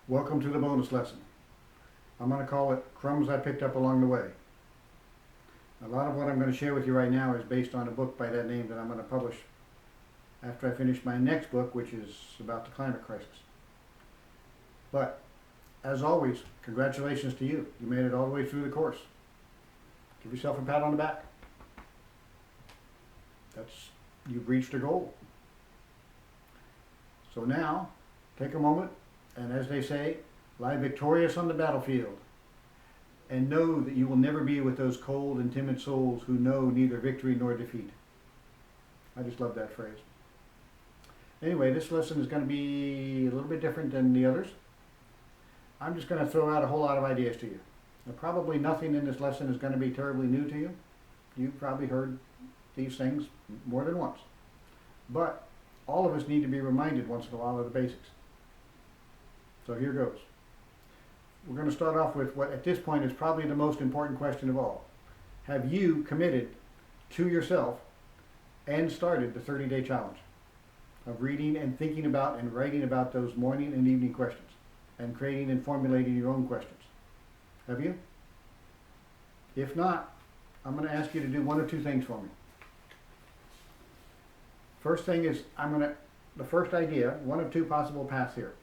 Welcome to the bonus lesson. I'm going to call it Crumbs I Picked Up Along the Way. A lot of what I'm going to share with you right now is based on a book by that name that I'm going to publish after I finish my next book, which is about the climate crisis. But, as always, congratulations to you. You made it all the way through the course. Give yourself a pat on the back. You've reached a goal. So now, take a moment, and as they say, lie victorious on the battlefield, and know that you will never be with those cold and timid souls who know neither victory nor defeat. I just love that phrase. Anyway, this lesson is going to be a little bit different than the others. I'm just going to throw out a whole lot of ideas to you. Now, probably nothing in this lesson is going to be terribly new to you. You've probably heard these things more than once. But all of us need to be reminded once in a while of the basics. So here goes. We're going to start off with what at this point is probably the most important question of all. Have you committed to yourself and started the 30-day challenge of reading and thinking about and writing about those morning and evening questions and creating and formulating your own questions? Have you? If not, I'm going to ask you to do one or two things for me. First thing is, the first idea, one of two possible paths here.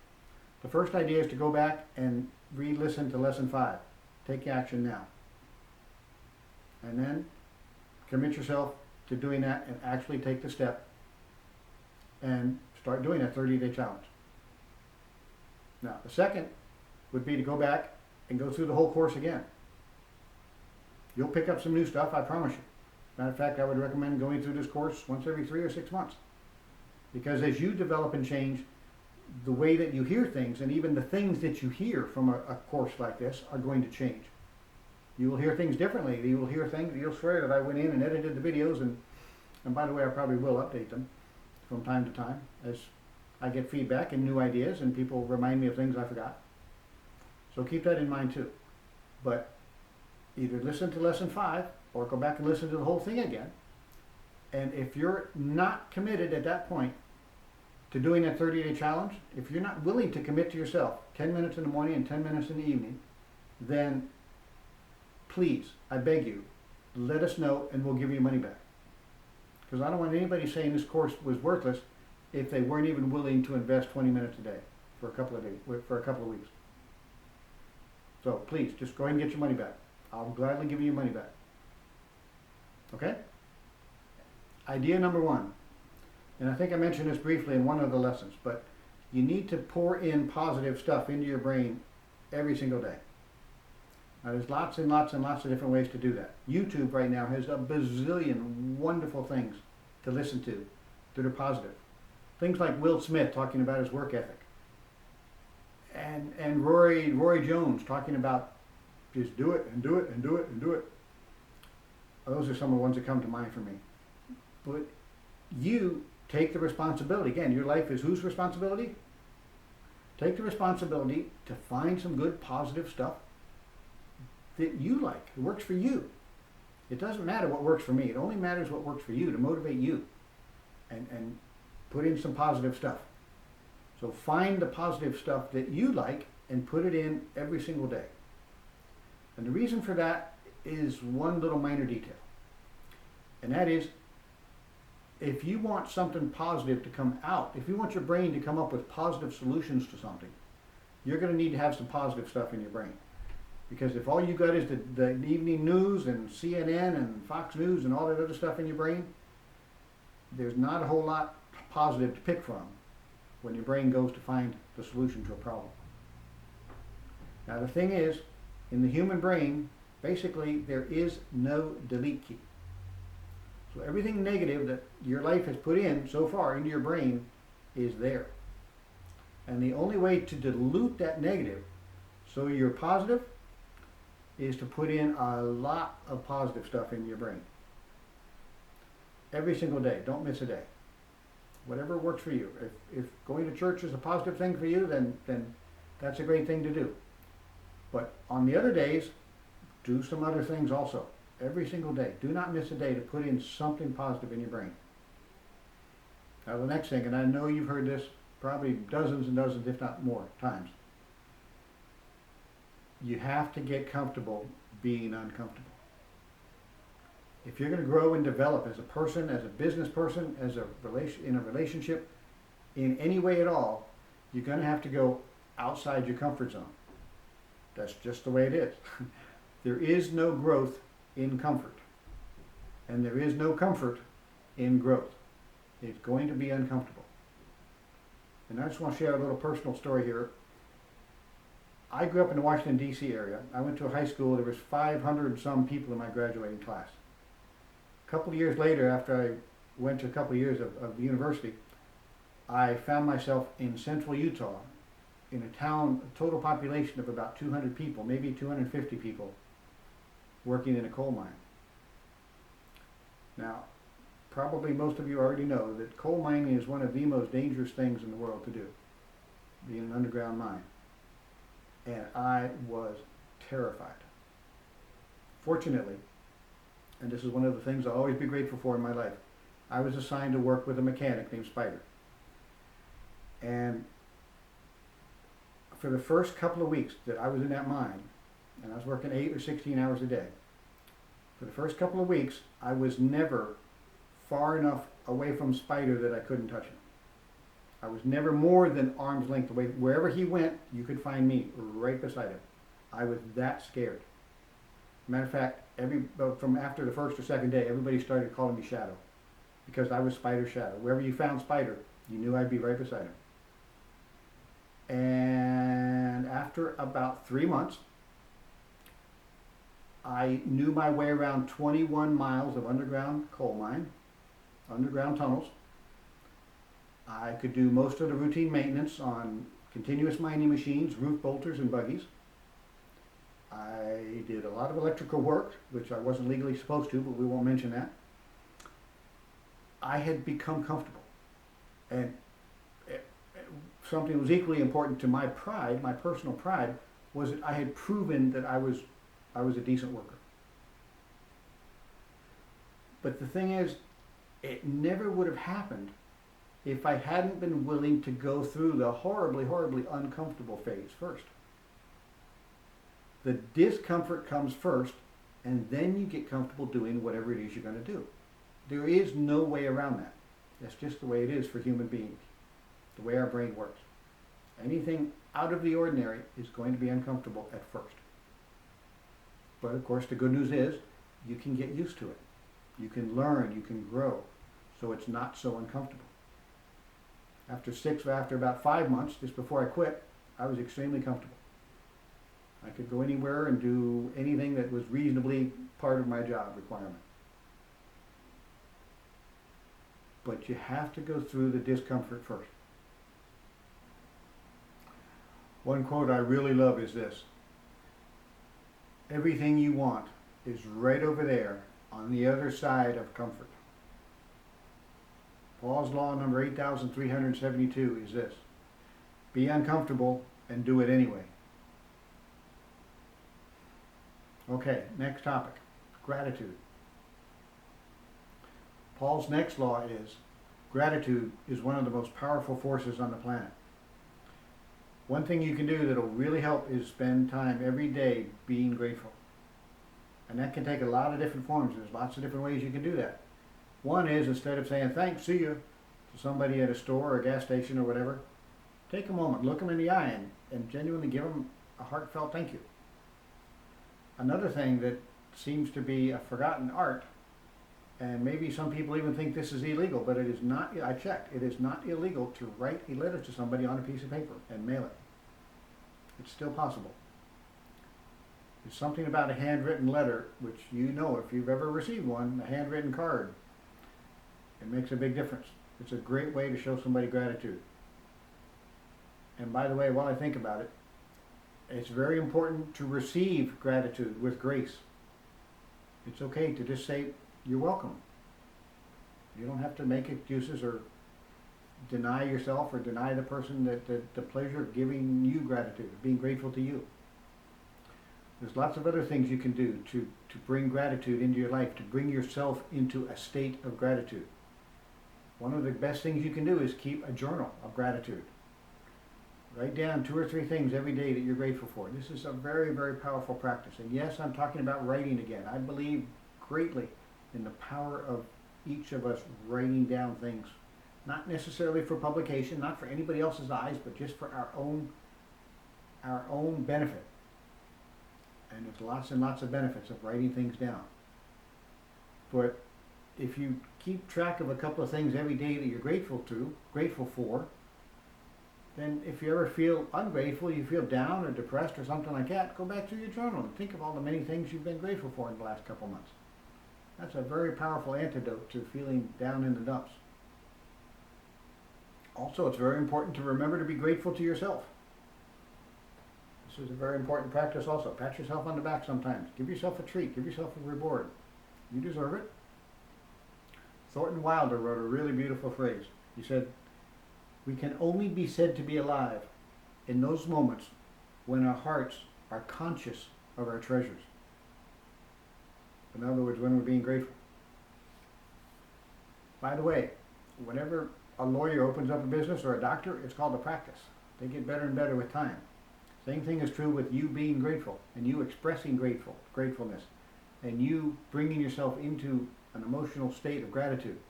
The first idea is to go back and re-listen to lesson 5. Take action now. And then commit yourself to doing that and actually take the step and start doing a 30-day challenge. Now, the second would be to go back and go through the whole course again. You'll pick up some new stuff, I promise you. Matter of fact, I would recommend going through this course once every 3 or 6 months. Because as you develop and change, the way that you hear things and even the things that you hear from a course like this are going to change. You will hear things differently. You will hear things, you'll swear that I went in and edited the videos, and by the way, I probably will update them from time to time as I get feedback and new ideas and people remind me of things I forgot. So keep that in mind too. But either listen to lesson 5 or go back and listen to the whole thing again. And if you're not committed at that point to doing that 30-day challenge, if you're not willing to commit to yourself 10 minutes in the morning and 10 minutes in the evening, then please, I beg you, let us know and we'll give you money back. Because I don't want anybody saying this course was worthless if they weren't even willing to invest 20 minutes a day for a couple of days, for a couple of weeks. So please, just go ahead and get your money back. I'll gladly give you your money back. Okay? Idea number 1. And I think I mentioned this briefly in one of the lessons, but you need to pour in positive stuff into your brain every single day. Now there's lots and lots and lots of different ways to do that. YouTube right now has a bazillion wonderful things to listen to that are positive. Things like Will Smith talking about his work ethic. And Roy Jones talking about just do it and do it and do it and do it. Those are some of the ones that come to mind for me. But you take the responsibility. Again, your life is whose responsibility? Take the responsibility to find some good positive stuff that you like. It works for you. It doesn't matter what works for me. It only matters what works for you, to motivate you. And put in some positive stuff. So find the positive stuff that you like and put it in every single day. And the reason for that is one little minor detail. And that is, if you want something positive to come out, if you want your brain to come up with positive solutions to something, you're going to need to have some positive stuff in your brain. Because if all you got is the evening news and CNN and Fox News and all that other stuff in your brain, there's not a whole lot positive to pick from when your brain goes to find the solution to a problem. Now the thing is, in the human brain, basically there is no delete key. So everything negative that your life has put in so far into your brain is there. And the only way to dilute that negative so you're positive is to put in a lot of positive stuff in your brain. Every single day. Don't miss a day. Whatever works for you. If going to church is a positive thing for you, then that's a great thing to do. But on the other days, do some other things also. Every single day. Do not miss a day to put in something positive in your brain. Now the next thing, and I know you've heard this probably dozens and dozens, if not more, times. You have to get comfortable being uncomfortable. If you're going to grow and develop as a person, as a business person, in a relationship, in any way at all, you're going to have to go outside your comfort zone. That's just the way it is. There is no growth in comfort, and there is no comfort in growth. It's going to be uncomfortable. And I just want to share a little personal story here. I grew up in the Washington, D.C. area. I went to a high school. There was 500 and some people in my graduating class. A couple of years later, after I went to a couple of years of university, I found myself in central Utah in a town, a total population of about 200 people, maybe 250 people, working in a coal mine. Now, probably most of you already know that coal mining is one of the most dangerous things in the world to do, being an underground mine. And I was terrified. Fortunately, and this is one of the things I'll always be grateful for in my life, I was assigned to work with a mechanic named Spider. And for the first couple of weeks that I was in that mine, and I was working 8 or 16 hours a day, for the first couple of weeks, I was never far enough away from Spider that I couldn't touch him. I was never more than arm's length away. Wherever he went, you could find me right beside him. I was that scared. Matter of fact, from after the first or second day, everybody started calling me Shadow, because I was Spider's shadow. Wherever you found Spider, you knew I'd be right beside him. And after about 3 months, I knew my way around 21 miles of underground coal mine, underground tunnels. I could do most of the routine maintenance on continuous mining machines, roof bolters, and buggies. I did a lot of electrical work, which I wasn't legally supposed to, but we won't mention that. I had become comfortable. And something that was equally important to my pride, my personal pride, was that I had proven that I was a decent worker. But the thing is, it never would have happened if I hadn't been willing to go through the horribly, horribly uncomfortable phase first. The discomfort comes first, and then you get comfortable doing whatever it is you're going to do. There is no way around that. That's just the way it is for human beings, the way our brain works. Anything out of the ordinary is going to be uncomfortable at first. But of course, the good news is you can get used to it. You can learn, you can grow, so it's not so uncomfortable. After about 5 months, just before I quit, I was extremely comfortable. I could go anywhere and do anything that was reasonably part of my job requirement. But you have to go through the discomfort first. One quote I really love is this: "Everything you want is right over there on the other side of comfort." Paul's law number 8372 is this: be uncomfortable and do it anyway. Okay, next topic, gratitude. Paul's next law is gratitude is one of the most powerful forces on the planet. One thing you can do that'll really help is spend time every day being grateful. And that can take a lot of different forms. There's lots of different ways you can do that. One is, instead of saying thanks, see you, to somebody at a store or a gas station or whatever, take a moment, look them in the eye, and genuinely give them a heartfelt thank you. Another thing that seems to be a forgotten art, and maybe some people even think this is illegal, but it is not. I checked. It is not illegal to write a letter to somebody on a piece of paper and mail it. It's still possible. There's something about a handwritten letter, which you know if you've ever received one, a handwritten card. It makes a big difference. It's a great way to show somebody gratitude. And by the way, while I think about it, it's very important to receive gratitude with grace. It's okay to just say, you're welcome. You don't have to make excuses or deny yourself or deny the person the pleasure of giving you gratitude, being grateful to you. There's lots of other things you can do to bring gratitude into your life, to bring yourself into a state of gratitude. One of the best things you can do is keep a journal of gratitude. Write down 2 or 3 things every day that you're grateful for. This is a very, very powerful practice. And yes, I'm talking about writing again. I believe greatly in the power of each of us writing down things. Not necessarily for publication, not for anybody else's eyes, but just for our own benefit. And there's lots and lots of benefits of writing things down. But if you keep track of a couple of things every day that you're grateful for, then if you ever feel ungrateful, you feel down or depressed or something like that, go back to your journal and think of all the many things you've been grateful for in the last couple of months. That's a very powerful antidote to feeling down in the dumps. Also, it's very important to remember to be grateful to yourself. This is a very important practice also. Pat yourself on the back sometimes. Give yourself a treat. Give yourself a reward. You deserve it. Thornton Wilder wrote a really beautiful phrase. He said, "We can only be said to be alive in those moments when our hearts are conscious of our treasures." In other words, when we're being grateful. By the way, whenever a lawyer opens up a business or a doctor, it's called a practice. They get better and better with time. Same thing is true with you being grateful and you expressing gratefulness and you bringing yourself into an emotional state of gratitude.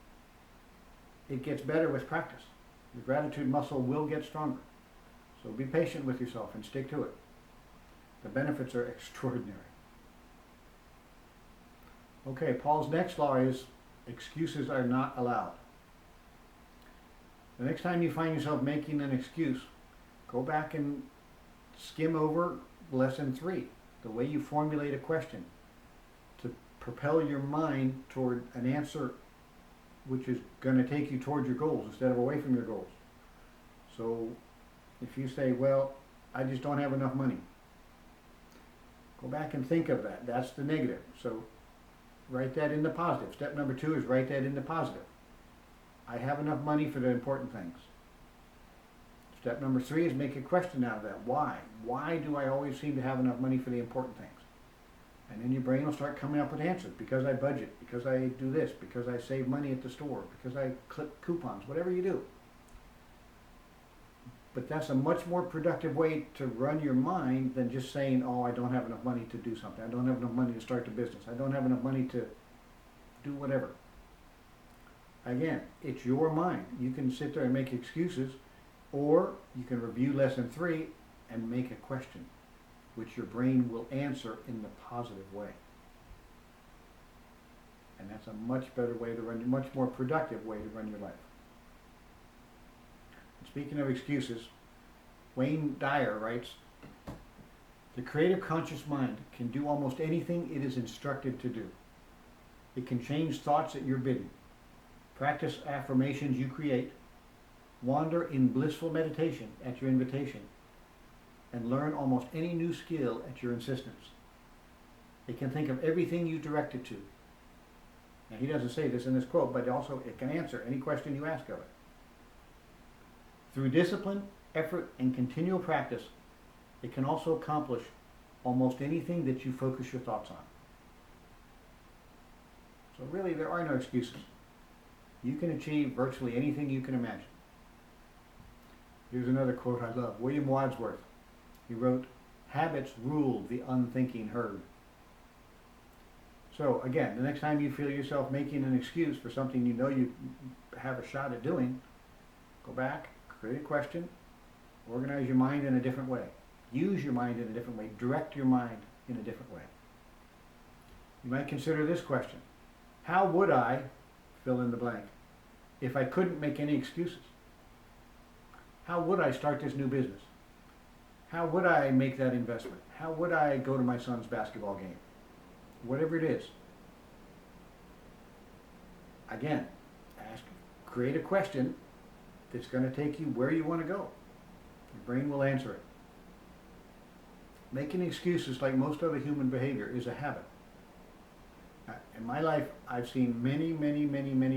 It gets better with practice. The gratitude muscle will get stronger. So be patient with yourself and stick to it. The benefits are extraordinary. Okay, Paul's next law is excuses are not allowed. The next time you find yourself making an excuse, go back and skim over lesson 3, the way you formulate a question to propel your mind toward an answer which is going to take you toward your goals instead of away from your goals. So if you say, well, I just don't have enough money, go back and think of that. That's the negative. So write that in the positive. Step number 2 is write that in the positive. I have enough money for the important things. Step number 3 is make a question out of that. Why? Why do I always seem to have enough money for the important things? And then your brain will start coming up with answers. Because I budget, because I do this, because I save money at the store, because I clip coupons, whatever you do. But that's a much more productive way to run your mind than just saying, oh, I don't have enough money to do something. I don't have enough money to start the business. I don't have enough money to do whatever. Again, it's your mind. You can sit there and make excuses, or you can review lesson 3 and make a question, which your brain will answer in the positive way. And that's a much better way to run, much more productive way to run your life. And speaking of excuses, Wayne Dyer writes, "The creative conscious mind can do almost anything it is instructed to do. It can change thoughts at your bidding, practice affirmations you create, wander in blissful meditation at your invitation, and learn almost any new skill at your insistence. It can think of everything you direct it to." Now he doesn't say this in this quote, but also it can answer any question you ask of it. "Through discipline, effort, and continual practice, it can also accomplish almost anything that you focus your thoughts on." So really, there are no excuses. You can achieve virtually anything you can imagine. Here's another quote I love. William Wadsworth. He wrote, "Habits rule the unthinking herd." So again, the next time you feel yourself making an excuse for something you know you have a shot at doing, go back, create a question, organize your mind in a different way. Use your mind in a different way. Direct your mind in a different way. You might consider this question. How would I, fill in the blank, if I couldn't make any excuses? How would I start this new business? How would I make that investment? How would I go to my son's basketball game? Whatever it is. Again, create a question that's going to take you where you want to go. Your brain will answer it. Making excuses, like most other human behavior, is a habit. In my life, I've seen many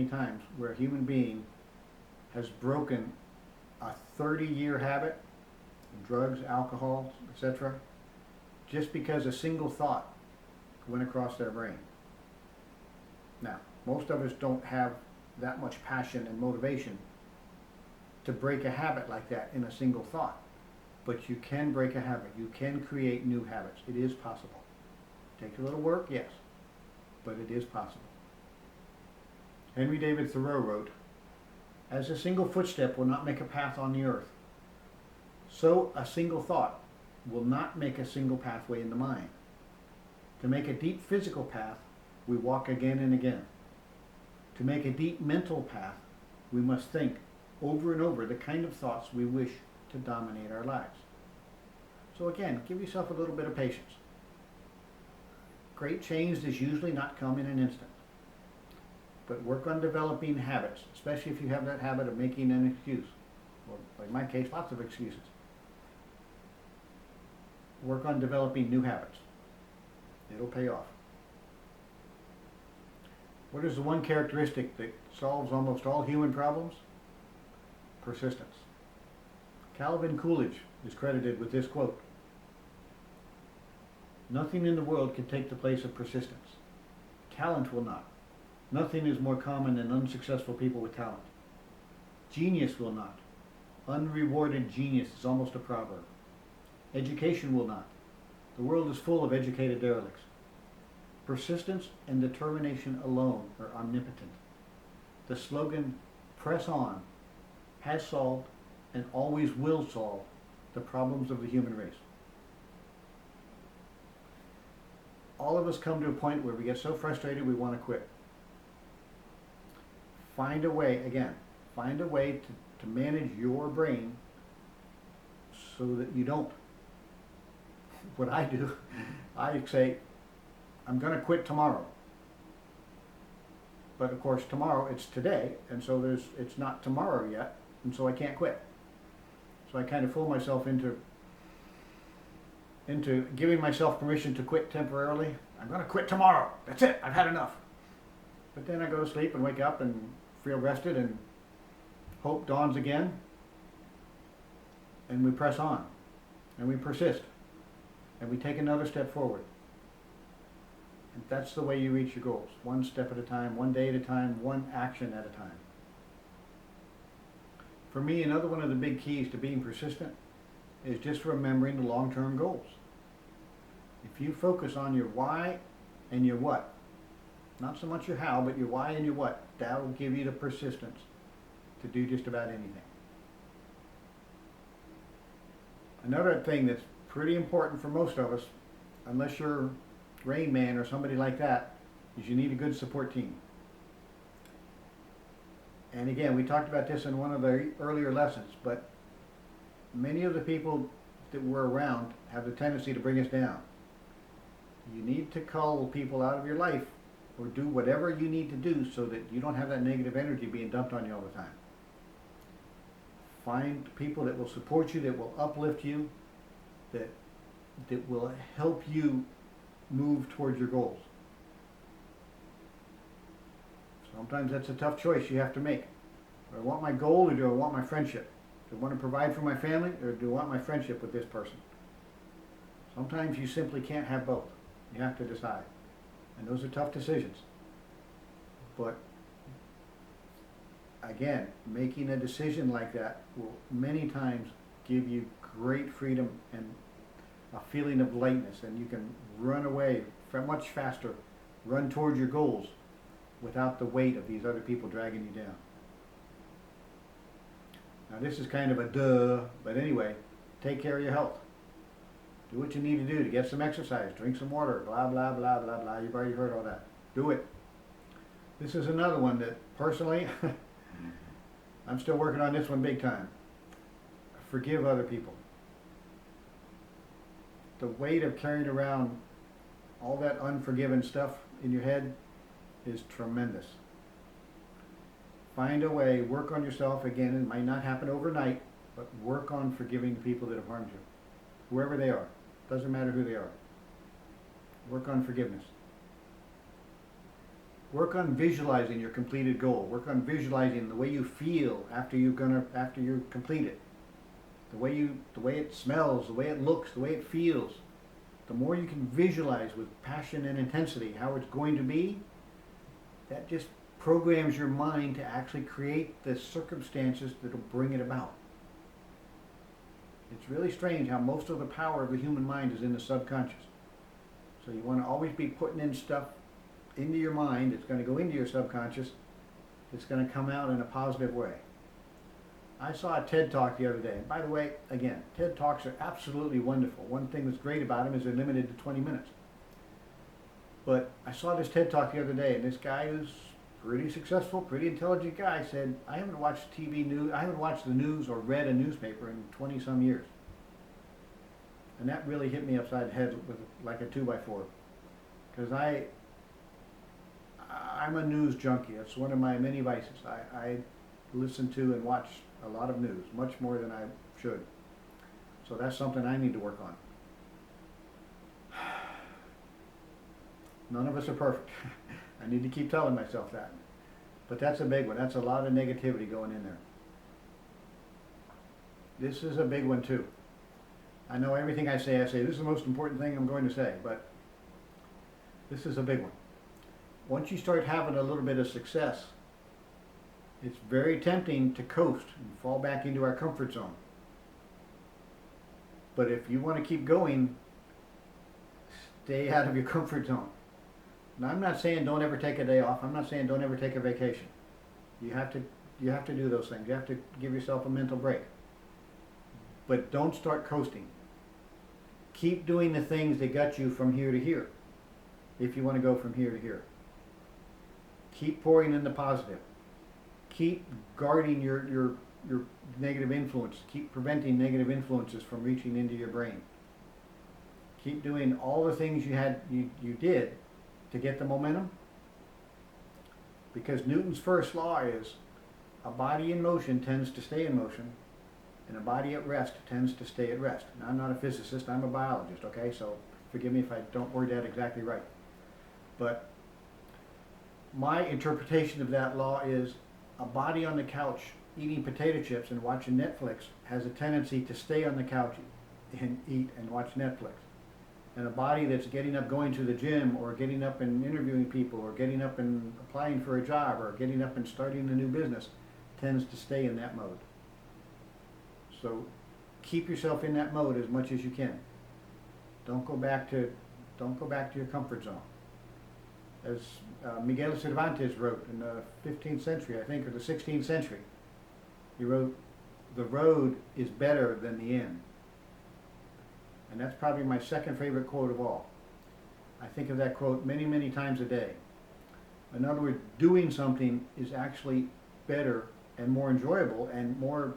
times where a human being has broken a 30-year habit, drugs, alcohol, etc., just because a single thought went across their brain. Now, most of us don't have that much passion and motivation to break a habit like that in a single thought. But you can break a habit. You can create new habits. It is possible. Take a little work, yes, but it is possible. Henry David Thoreau wrote, "As a single footstep will not make a path on the earth, so a single thought will not make a single pathway in the mind. To make a deep physical path, we walk again and again. To make a deep mental path, we must think over and over the kind of thoughts we wish to dominate our lives." So again, give yourself a little bit of patience. Great change does usually not come in an instant. But work on developing habits, especially if you have that habit of making an excuse. Or in my case, lots of excuses. Work on developing new habits. It'll pay off. What is the one characteristic that solves almost all human problems? Persistence. Calvin Coolidge is credited with this quote: "Nothing in the world can take the place of persistence. Talent will not. Nothing is more common than unsuccessful people with talent. Genius will not. Unrewarded genius is almost a proverb. Education will not. The world is full of educated derelicts. Persistence and determination alone are omnipotent. The slogan, 'Press on,' has solved and always will solve the problems of the human race." All of us come to a point where we get so frustrated we want to quit. Find a way to manage your brain so that you don't. What I do, I say, I'm going to quit tomorrow. But of course tomorrow, it's today, and so it's not tomorrow yet, and so I can't quit. So I kind of fool myself into giving myself permission to quit temporarily. I'm going to quit tomorrow. That's it. I've had enough. But then I go to sleep and wake up and feel rested, and hope dawns again, and we press on, and we persist, and we take another step forward. And that's the way you reach your goals. One step at a time, one day at a time, one action at a time. For me, another one of the big keys to being persistent is just remembering the long-term goals. If you focus on your why and your what, not so much your how, but your why and your what, that will give you the persistence to do just about anything. Another thing that's pretty important for most of us, unless you're Rain Man or somebody like that, is you need a good support team. And again, we talked about this in one of the earlier lessons, but many of the people that we're around have the tendency to bring us down. You need to cull people out of your life or do whatever you need to do so that you don't have that negative energy being dumped on you all the time. Find people that will support you, that will uplift you, that will help you move towards your goals. Sometimes that's a tough choice you have to make. Do I want my goal, or do I want my friendship? Do I want to provide for my family, or do I want my friendship with this person? Sometimes you simply can't have both. You have to decide. And those are tough decisions. But again, making a decision like that will many times give you great freedom and a feeling of lightness, and you can run away much faster, run towards your goals without the weight of these other people dragging you down. Now this is kind of a duh, but anyway, take care of your health. Do what you need to do to get some exercise, drink some water, blah, blah, blah, blah, blah. You've already heard all that. Do it. This is another one that personally, I'm still working on this one big time. Forgive other people. The weight of carrying around all that unforgiven stuff in your head is tremendous. Find a way, work on yourself. Again, it might not happen overnight, but work on forgiving the people that have harmed you. Whoever they are. Doesn't matter who they are. Work on forgiveness. Work on visualizing your completed goal. Work on visualizing the way you feel after you complete it. The way it smells, the way it looks, the way it feels. The more you can visualize with passion and intensity how it's going to be, that just programs your mind to actually create the circumstances that will bring it about. It's really strange how most of the power of the human mind is in the subconscious. So you want to always be putting in stuff into your mind. It's going to go into your subconscious. It's going to come out in a positive way. I saw a TED Talk the other day. And by the way, again, TED Talks are absolutely wonderful. One thing that's great about them is they're limited to 20 minutes. But I saw this TED Talk the other day, and this guy who's pretty successful, pretty intelligent guy said, I haven't watched TV news, I haven't watched the news or read a newspaper in 20 some years. And that really hit me upside the head with like a 2x4. Because I'm a news junkie. That's one of my many vices. I listen to and watch a lot of news, much more than I should. So that's something I need to work on. None of us are perfect. I need to keep telling myself that. But that's a big one. That's a lot of negativity going in there. This is a big one too. I know everything I say, this is the most important thing I'm going to say, but this is a big one. Once you start having a little bit of success, it's very tempting to coast and fall back into our comfort zone. But if you want to keep going, stay out of your comfort zone. Now, I'm not saying don't ever take a day off. I'm not saying don't ever take a vacation. You have to do those things. You have to give yourself a mental break. But don't start coasting. Keep doing the things that got you from here to here, if you want to go from here to here. Keep pouring in the positive. Keep guarding your negative influence. Keep preventing negative influences from reaching into your brain. Keep doing all the things you did to get the momentum. Because Newton's first law is a body in motion tends to stay in motion, and a body at rest tends to stay at rest. Now, I'm not a physicist, I'm a biologist, okay? So forgive me if I don't word that exactly right. But my interpretation of that law is a body on the couch eating potato chips and watching Netflix has a tendency to stay on the couch and eat and watch Netflix. And a body that's getting up going to the gym, or getting up and interviewing people, or getting up and applying for a job, or getting up and starting a new business tends to stay in that mode. So keep yourself in that mode as much as you can. Don't go back to your comfort zone. As Miguel Cervantes wrote in the 15th century, I think, or the 16th century, he wrote, "The road is better than the inn." And that's probably my second favorite quote of all. I think of that quote many, many times a day. In other words, doing something is actually better and more enjoyable and more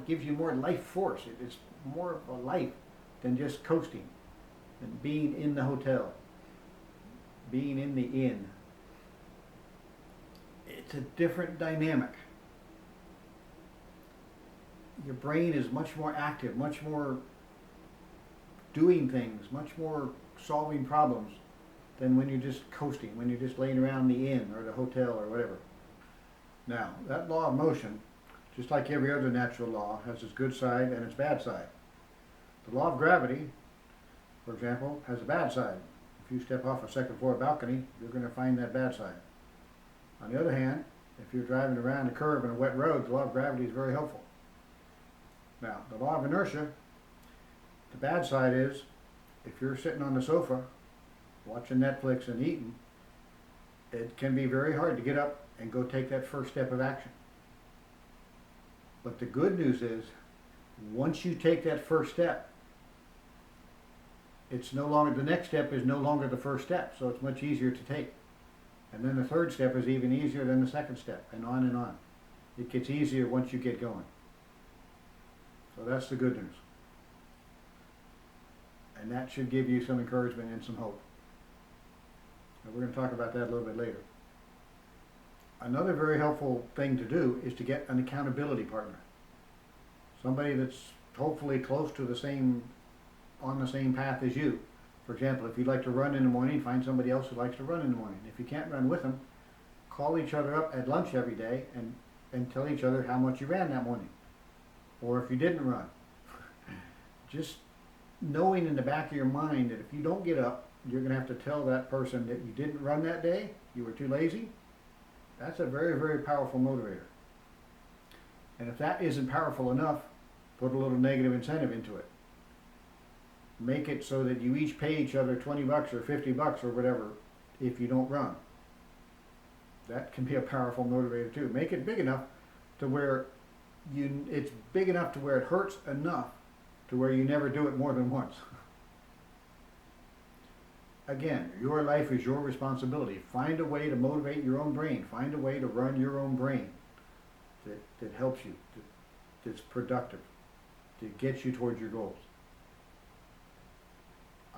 gives you more life force. It's more of a life than just coasting and being in the hotel, being in the inn. It's a different dynamic. Your brain is much more active, much more doing things, much more solving problems than when you're just coasting, when you're just laying around the inn or the hotel or whatever. Now, that law of motion, just like every other natural law, has its good side and its bad side. The law of gravity, for example, has a bad side. If you step off a second floor balcony, you're going to find that bad side. On the other hand, if you're driving around a curve in a wet road, the law of gravity is very helpful. Now, the law of inertia, the bad side is, if you're sitting on the sofa watching Netflix and eating, it can be very hard to get up and go take that first step of action. But the good news is, once you take that first step, it's no longer, the next step is no longer the first step, so it's much easier to take. And then the third step is even easier than the second step, and on and on. It gets easier once you get going. So that's the good news. And that should give you some encouragement and some hope. And we're going to talk about that a little bit later. Another very helpful thing to do is to get an accountability partner. Somebody that's hopefully close to on the same path as you. For example, if you'd like to run in the morning, find somebody else who likes to run in the morning. If you can't run with them, call each other up at lunch every day and tell each other how much you ran that morning. Or if you didn't run. Just knowing in the back of your mind that if you don't get up, you're going to have to tell that person that you didn't run that day, you were too lazy. That's a very, very powerful motivator. And if that isn't powerful enough, Put a little negative incentive into it. Make it so that you each pay each other 20 bucks or 50 bucks or whatever if you don't run. That can be a powerful motivator too. Make it big enough to where it's big enough to where it hurts enough to where you never do it more than once. Again, your life is your responsibility. Find a way to motivate your own brain. Find a way to run your own brain that helps you, that's productive, that gets you towards your goals.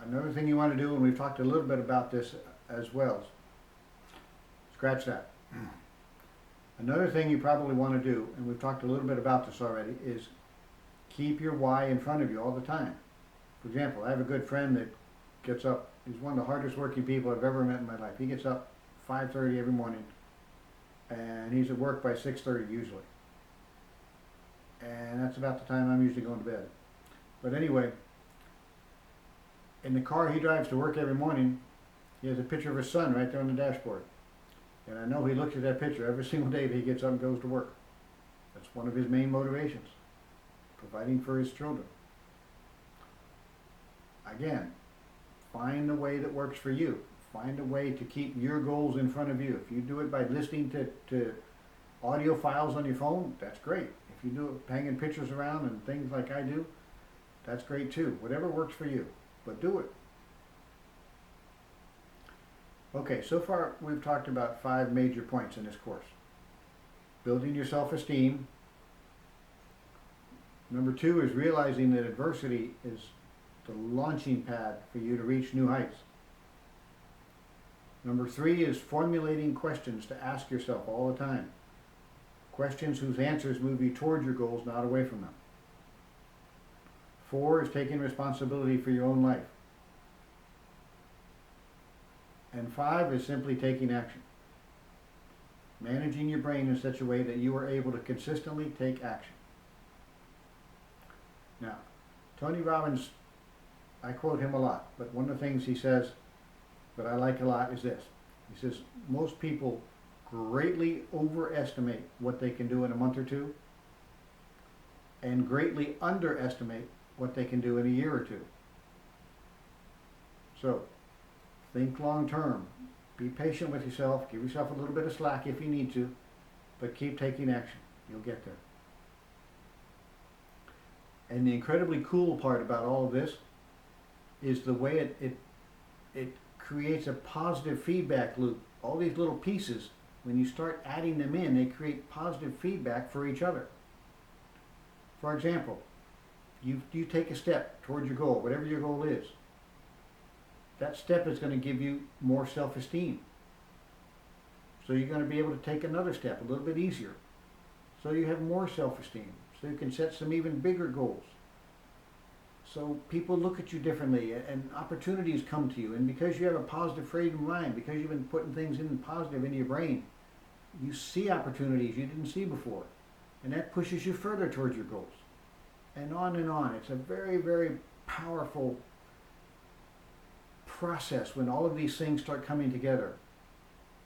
Another thing you want to do, and we've talked a little bit about this as well, scratch that. Another thing you probably want to do, and we've talked a little bit about this already, is keep your why in front of you all the time. For example, I have a good friend that gets up, he's one of the hardest working people I've ever met in my life. He gets up 5:30 every morning, and he's at work by 6:30 usually. And that's about the time I'm usually going to bed. But anyway, in the car he drives to work every morning, he has a picture of his son right there on the dashboard. And I know he looks at that picture every single day that he gets up and goes to work. That's one of his main motivations, providing for his children. Again, find a way that works for you. Find a way to keep your goals in front of you. If you do it by listening to audio files on your phone, that's great. If you do it hanging pictures around and things like I do, that's great too. Whatever works for you, but do it. Okay, so far we've talked about 5 major points in this course. Building your self-esteem. Number 2 is realizing that adversity is the launching pad for you to reach new heights. Number 3 is formulating questions to ask yourself all the time. Questions whose answers move you toward your goals, not away from them. 4 is taking responsibility for your own life. And 5 is simply taking action. Managing your brain in such a way that you are able to consistently take action. Now, Tony Robbins, I quote him a lot, but one of the things he says that I like a lot is this. He says, most people greatly overestimate what they can do in a month or two and greatly underestimate what they can do in a year or two. So, think long term. Be patient with yourself. Give yourself a little bit of slack if you need to, but keep taking action. You'll get there. And the incredibly cool part about all of this is the way it creates a positive feedback loop. All these little pieces, when you start adding them in, they create positive feedback for each other. For example, you take a step towards your goal, whatever your goal is. That step is going to give you more self-esteem. So you're going to be able to take another step a little bit easier. So you have more self-esteem. So you can set some even bigger goals. So people look at you differently and opportunities come to you. And because you have a positive frame of mind, because you've been putting things in positive into your brain, you see opportunities you didn't see before. And that pushes you further towards your goals. And on and on. It's a very, very powerful process when all of these things start coming together.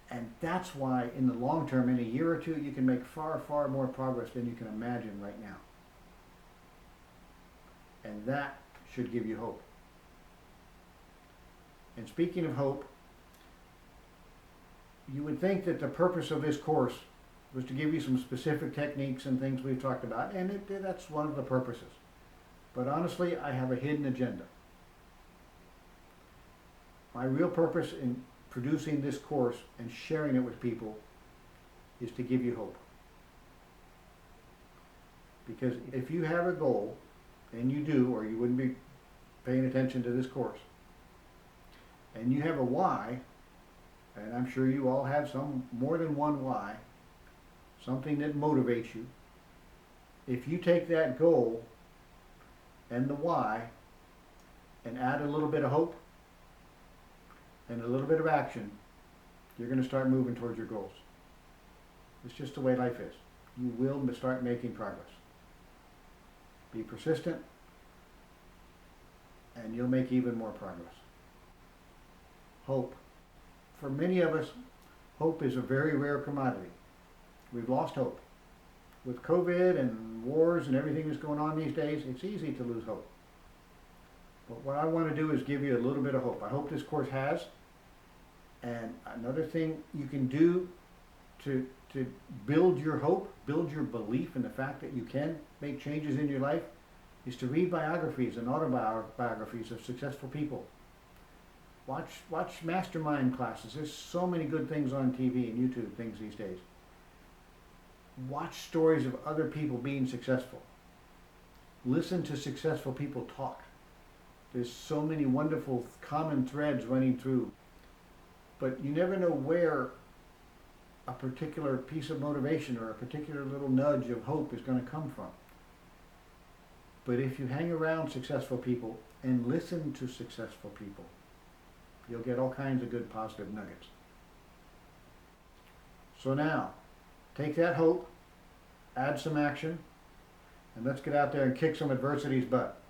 And that's why in the long term, in a year or two, you can make far, far more progress than you can imagine right now. And that should give you hope. And speaking of hope, you would think that the purpose of this course was to give you some specific techniques and things we've talked about, and that's one of the purposes. But honestly, I have a hidden agenda. My real purpose in producing this course and sharing it with people is to give you hope. Because if you have a goal, and you do, or you wouldn't be paying attention to this course, and you have a why, and I'm sure you all have some more than one why, something that motivates you. If you take that goal and the why and add a little bit of hope and a little bit of action, you're going to start moving towards your goals. It's just the way life is. You will start making progress. Be persistent, and you'll make even more progress. Hope. For many of us, hope is a very rare commodity. We've lost hope. with COVID and wars and everything that's going on these days, it's easy to lose hope. But what I want to do is give you a little bit of hope. I hope this course has. And another thing you can do to build your hope, build your belief in the fact that you can make changes in your life, is to read biographies and autobiographies of successful people. Watch mastermind classes. There's so many good things on TV and YouTube things these days. Watch stories of other people being successful. Listen to successful people talk. There's so many wonderful common threads running through. But you never know where a particular piece of motivation or a particular little nudge of hope is going to come from. But if you hang around successful people and listen to successful people, you'll get all kinds of good positive nuggets. So now, take that hope, add some action, and let's get out there and kick some adversity's butt.